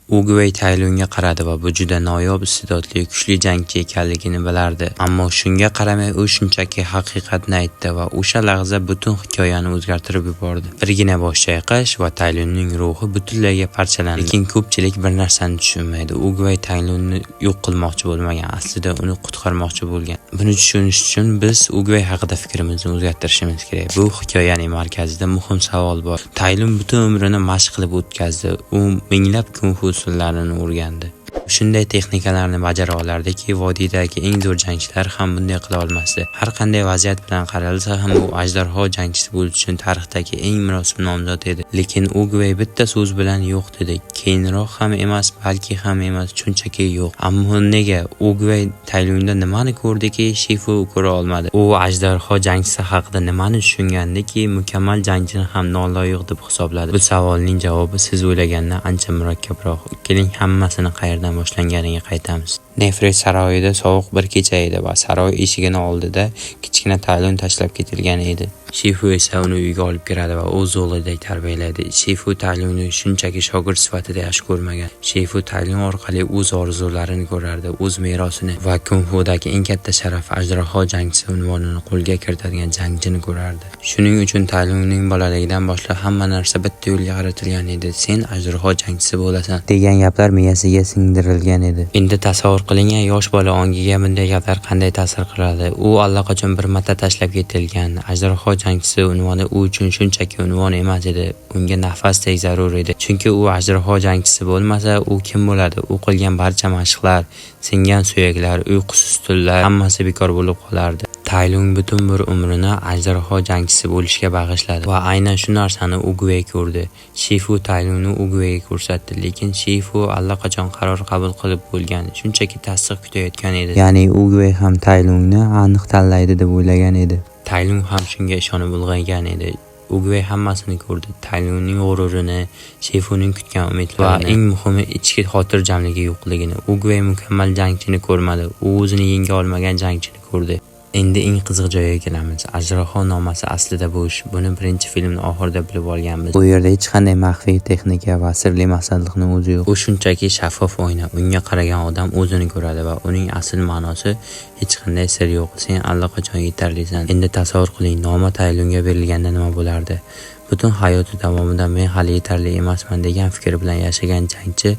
Ugvay Taylunga qaradi va bu juda noyob iste'dodli, kuchli jangchi ekanligini bilardi. Ammo shunga qaramay u shunchaki haqiqatni aytdi va o'sha lahza butun hikoyani o'zgartirib yubordi. Birgina bosh chayqash va Taylunning ruhi butunlayga parchalandi. Lekin ko'pchilik bir narsani tushunmaydi. Ugvay Taylunni yo'q qilmoqchi bo'lmagan, aslida uni qutqarmoqchi bo'lgan. Buni tushunish uchun biz Ugvay haqida fikrimizni o'zgartirishimiz kerak. Bu hikoyaning markazida muhim savol bor. Taylun butun umrini mashq qilib o'tkazdi. U minglab kung-fu usullarini o'rgandi. Shunday texnikalarni bajara olardiki, vodiydagi eng zo'r jangchilar ham bunday qila olmasdi. Har qanday vaziyat bilan qaralsa ham u ajdarho jangchisi bo'lish uchun tarixdagi eng munosib nomzod edi. Lekin Ugvay bitta so'z bilan yo'q dedi. Keyinroq ham emas, balki ham emas, shunchaki yo'q. Ammo nega Ugvay Taylunda nimani ko'rdiki, Shifu ko'ra olmadi? U ajdarho jangchisi haqida nimani tushungandiki, mukammal jangchini ham noloyiq deb hisobladi? Bu savolning javobi siz o'ylagandan ancha murakkabroq. Keling, hammasini qayerdan boshlanganiga qaytamiz. Nefret saroyida sovuq bir kecha edi va saroy eshigini oldida kichkina Taylun tashlab ketilgan edi. Shifu esa uni uyga olib kiradi va o'z o'g'lidek tarbiyalaydi. Shifu Taylunni shunchaki shogird sifatida yaxshi ko'rmagan. Shifu Taylun orqali o'z orzularini ko'rardi, o'z merosini va kung-fudagi eng katta sharaf ajdarho jangchisi unvonini qo'lga kiritadigan jangchini ko'rardi. Shuning uchun Taylunning bolaligidan boshlab hamma narsa bitta yo'lga qaratilgan edi. Sen ajdarho jangchisi bo'lasan degan gaplar miyasiga singdirilgan edi. Endi tasavvur qiling, yosh bola ongiga bunday gaplar qanday ta'sir qiladi? U allaqachon bir marta tashlab ketilgan ajdarho jangchisi unvoni u uchun shunchaki unvon emas edi, unga nafasdek zarur edi. Chunki u ajdarho jangchisi bo'lmasa, u kim bo'ladi? U qilgan barcha mashqlar, singan suyaklar, uyqusiz tunlar hammasi bekor bo'lib qolardi. Taylun butun bir umrini ajdarho jangchisi bo'lishga bag'ishladi va aynan shu narsani Ugvay ko'rdi. Shifu Taylunni Ugvayga ko'rsatdi, lekin Shifu allaqachon qaror qabul qilib bo'lgan, shunchaki tasdiq kutayotgan edi. Ya'ni Ugvay ham Taylunni aniq tanlaydi deb o'ylagan edi. Taylun ham shunga ishonib ulg'aygan edi. Ugvay hammasini ko'rdi. Taylunning g'ururini, Shifuning kutgan umidlarini va eng muhimi ichki xotirjamligi yo'qligini. Ugvay mukammal jangchini ko'rmadi, u o'zini yenga olmagan jangchini ko'rdi. Endi eng qiziq joyga kelamiz. Ajdarho nomasi aslida bo'sh. Buni birinchi filmning oxirida bilib olganmiz. Bu yerda hech qanday maxfiy texnika va sirli masalliqni o'zi yo'q. U shunchaki shaffof oyna. Unga qaragan odam o'zini ko'radi va uning asl ma'nosi hech qanday sir yo'q. Sen allaqachon yetarlisan. Endi tasavvur qiling, nomi Taylunga berilganda nima bo'lardi? Butun hayoti davomida men hali yetarli emasman degan fikr bilan yashagan jangchi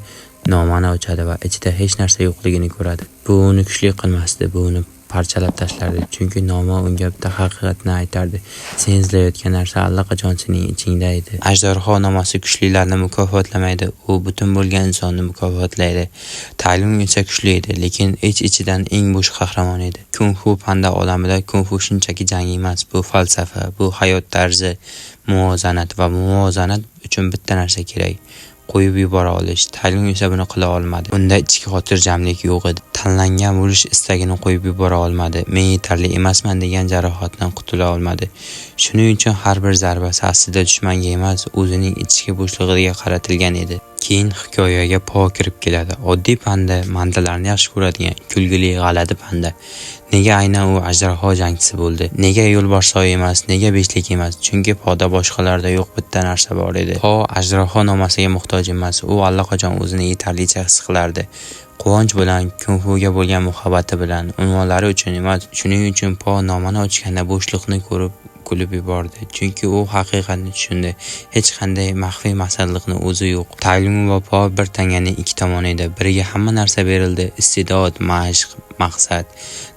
nomani ochadi va ichida hech narsa yo'qligini ko'radi. Bu uni kuchli qilmasdi, bu uni parchalab tashlardi, chunki nomi unga bitta haqiqatni aytardi. Sen izlayotgan narsa allaqachon sening ichingda edi. Ajdarho nomasi kuchlilarni mukofotlamaydi, u butun bo'lgan insonni mukofotlaydi. Taylun esa kuchli edi, lekin ich-ichidan eng bo'sh qahramon edi. Kung-fu panda olamida kung-fu shunchaki jang emas, bu falsafa, bu hayot tarzi, muvozanat va muvozanat uchun bitta narsa kerak. Qo'yib yubora olish. Taylun esa buni qila olmadi. Unda ichki xotirjamlik yo'q edi. Tanlangan bo'lish istagini qo'yib yubora olmadi. Men yetarli emasman degan jarohatdan qutula olmadi. Shuning uchun har bir zarbasi aslida dushmanga emas, o'zining ichki bo'shlig'iga qaratilgan edi. Keyin hikoyaga po kirib keladi. Oddiy panda mandalarni yaxshi ko'radigan, kulgili, g'alati panda. Nega aynan u ajdarho jangchisi bo'ldi? Nega yo'lboshsoy emas, nega beshlik emas? Chunki poda boshqalarda yo'q bitta narsa bor edi. Po ajdarho nomasiga muhtoj emas, u allaqachon o'zini yetarlicha his qilardi. Quvonch bilan, kung-fuga bo'lgan muhabbati bilan, unvonlari uchun emas. Shuning uchun Po nomini ochganda bo'shliqni ko'rib kulib yubordi, chunki u haqiqatni tushundi. Hech qanday maxfiy masalliqni o'zi yo'q. Taylun va Po bir tanganing ikki tomoni edi. Biriga hamma narsa berildi, iste'dod, mashq, maqsad,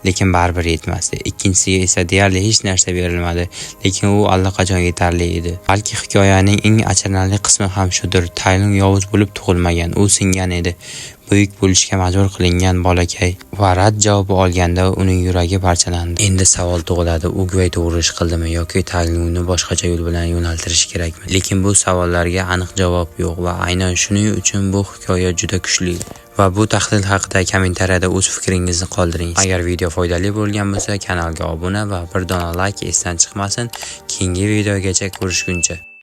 lekin baribir yetmasdi. Ikkinchisiga esa deyarli hech narsa berilmadi, lekin u allaqachon yetarli edi. Balki hikoyaning eng achinarli qismi ham shudir. Taylun yovuz bo'lib tug'ilmagan, u singan edi. Buyuk bo'lishga majbur qilingan bolakay va rad javobi olganda uning yuragi parchalandi. Endi savol tug'iladi, Ugvay to'g'ri ish qildimi yoki Taylunni boshqacha yo'l bilan yo'naltirish kerakmi? Lekin bu savollarga aniq javob yo'q va aynan shuning uchun bu hikoya juda kuchli. Va bu tahlil haqida kommentariyada o'z fikringizni qoldiring. Agar video foydali bo'lgan bo'lsa, kanalga obuna va bir dona like esdan chiqmasin. Keyingi videogacha ko'rishguncha